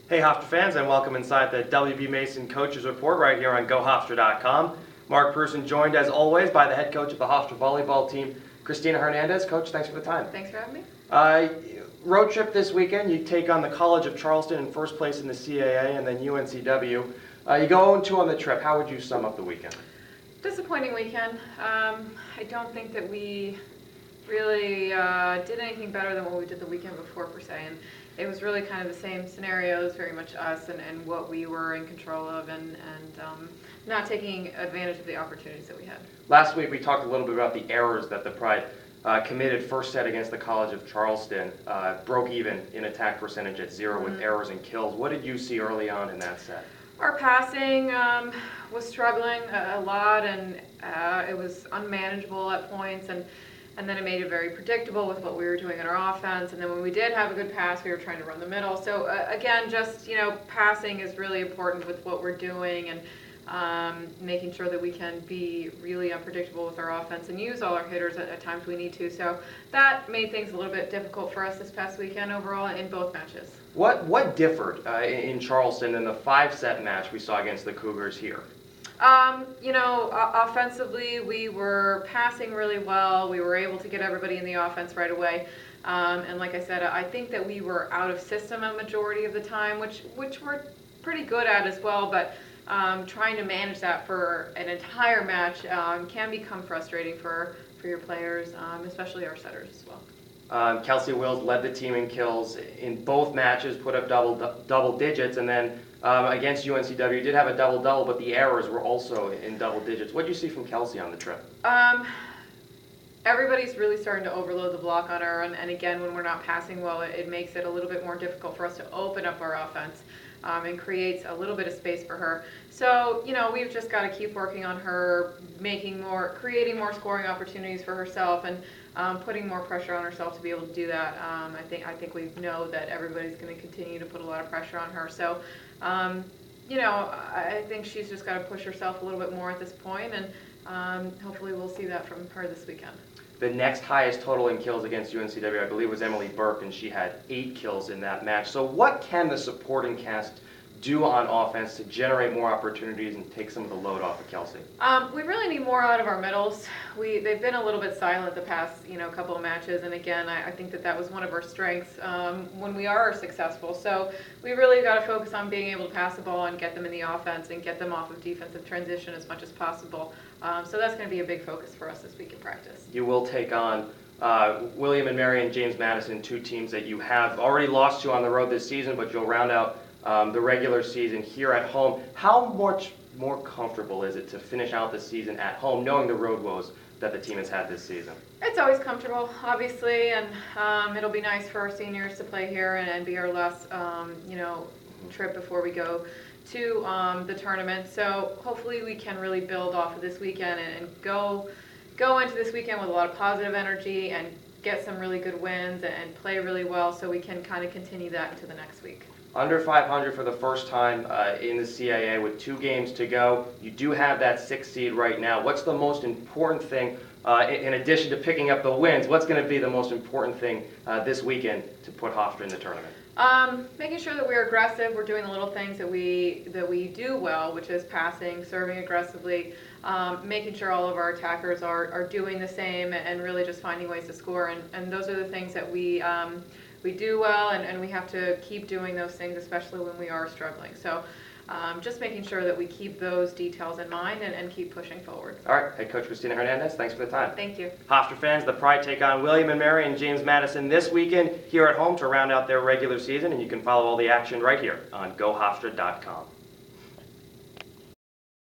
Hey Hofstra fans, and welcome inside the WB Mason Coaches Report right here on GoHofstra.com. Mark Purson joined as always by the head coach of the Hofstra Volleyball team, Kristina Hernandez. Coach, thanks for the time. Thanks for having me. Road trip this weekend. You take on the College of Charleston in first place in the CAA and then UNCW. You go 0-2 on the trip. How would you sum up the weekend? Disappointing weekend. I don't think that we really did anything better than what we did the weekend before per se. And it was really kind of the same scenarios, very much us and what we were in control of and not taking advantage of the opportunities that we had. Last week we talked a little bit about the errors that the Pride committed first set against the College of Charleston, broke even in attack percentage at 0 with errors and kills. What did you see early on in that set? Our passing was struggling a lot, and it was unmanageable at points, and then it made it very predictable with what we were doing in our offense. And then when we did have a good pass, we were trying to run the middle. So again, just passing is really important with what we're doing, and making sure that we can be really unpredictable with our offense and use all our hitters at times we need to. So that made things a little bit difficult for us this past weekend overall in both matches. What differed in Charleston in the 5-set match we saw against the Cougars here? Offensively, we were passing really well. We were able to get everybody in the offense right away. And like I said, I think that we were out of system a majority of the time, which we're pretty good at as well. But trying to manage that for an entire match can become frustrating for your players, especially our setters as well. Kelsey Wills led the team in kills in both matches, put up double digits, and then against UNCW did have a double-double, but the errors were also in double digits. What did you see from Kelsey on the trip? Everybody's really starting to overload the block on her, and again, when we're not passing well, it makes it a little bit more difficult for us to open up our offense and creates a little bit of space for her. So, we've just got to keep working on her, creating more scoring opportunities for herself, and putting more pressure on herself to be able to do that. I think we know that everybody's going to continue to put a lot of pressure on her. So, I think she's just got to push herself a little bit more at this point, and hopefully we'll see that from her this weekend. The next highest total in kills against UNCW, I believe, was Emily Burke, and she had 8 kills in that match. So what can the supporting cast do on offense to generate more opportunities and take some of the load off of Kelsey? We really need more out of our middles. They've been a little bit silent the past couple of matches, and again, I think that was one of our strengths when we are successful. So we really got to focus on being able to pass the ball and get them in the offense and get them off of defensive transition as much as possible. So that's going to be a big focus for us this week in practice. You will take on William and Mary and James Madison, 2 teams that you have already lost to on the road this season, but you'll round out the regular season here at home. How much more comfortable is it to finish out the season at home, knowing the road woes that the team has had this season? It's always comfortable, obviously, and it'll be nice for our seniors to play here and be our last, trip before we go to the tournament. So hopefully we can really build off of this weekend and go into this weekend with a lot of positive energy and get some really good wins and play really well, so we can kind of continue that into the next week. Under 500 for the first time in the CAA with 2 games to go. You do have that 6th seed right now. What's the most important thing, in addition to picking up the wins, what's going to be the most important thing this weekend to put Hofstra in the tournament? Making sure that we're aggressive. We're doing the little things that we do well, which is passing, serving aggressively, making sure all of our attackers are doing the same, and really just finding ways to score. And those are the things that we do well, and we have to keep doing those things, especially when we are struggling. So just making sure that we keep those details in mind and keep pushing forward. All right, head coach Kristina Hernandez, thanks for the time. Thank you. Hofstra fans, the Pride take on William and Mary and James Madison this weekend here at home to round out their regular season, and you can follow all the action right here on GoHofstra.com.